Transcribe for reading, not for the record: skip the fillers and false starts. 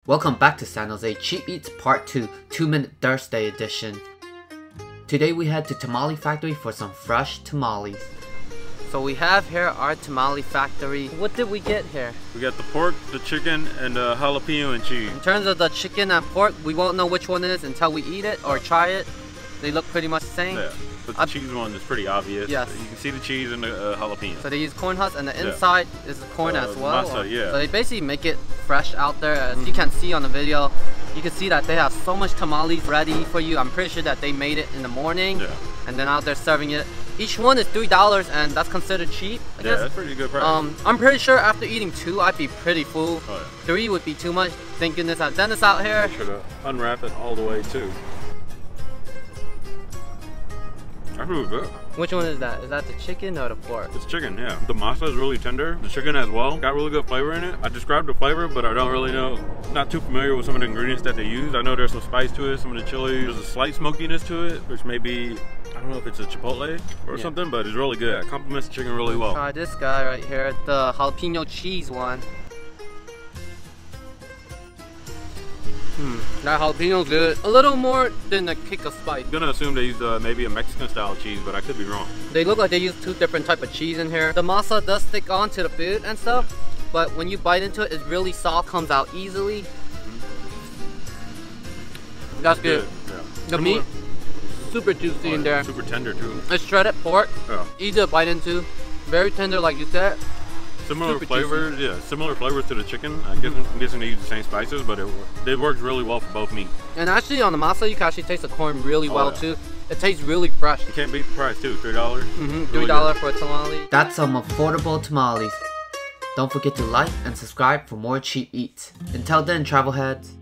Welcome back to San Jose Cheap Eats Part 2, 2-Minute Thursday edition. Today we head to Tamale Factory for some fresh tamales. So we have here our Tamale Factory. What did we get here? We got the pork, the chicken, and jalapeno and cheese. In terms of the chicken and pork, we won't know which one it is until we eat it or try it. They look pretty much the same. Yeah, but the cheese one is pretty obvious. Yes. You can see the cheese and the jalapeno. So they use corn husks and the inside is the corn as well? Masa, yeah. So they basically make it fresh out there. As you can see on the video, you can see that they have so much tamales ready for you. I'm pretty sure that they made it in the morning and then out there serving it. Each one is $3 and that's considered cheap, I guess. Yeah, that's pretty good price. I'm pretty sure after eating 2, I'd be pretty full. Oh, yeah. 3 would be too much. Thank goodness I have Dennis out here. Make sure to unwrap it all the way too. That's really good. Which one is that? Is that the chicken or the pork? It's chicken, yeah. The masa is really tender. The chicken as well. Got really good flavor in it. I described the flavor, but I don't really know. Not too familiar with some of the ingredients that they use. I know there's some spice to it, some of the chili. There's a slight smokiness to it, which may be, I don't know if it's a chipotle or something, but it's really good. It complements the chicken really well. Try this guy right here, the jalapeno cheese one. That jalapeno's good. A little more than a kick of spice. I'm gonna assume they use maybe a Mexican style cheese, but I could be wrong. They look like they use 2 different types of cheese in here. The masa does stick on to the food and stuff, but when you bite into it, it's really soft, comes out easily. That's good. Yeah. The meat, super juicy in there. Super tender too. It's shredded pork, easy to bite into, very tender like you said. Similar flavors, similar flavors to the chicken. I'm guessing they use the same spices, but it works really well for both meat. And actually on the masa, you can actually taste the corn really well too. It tastes really fresh. You can't beat the price too, $3. $3 for a tamale. That's some affordable tamales. Don't forget to like and subscribe for more cheap eats. Until then, travel heads.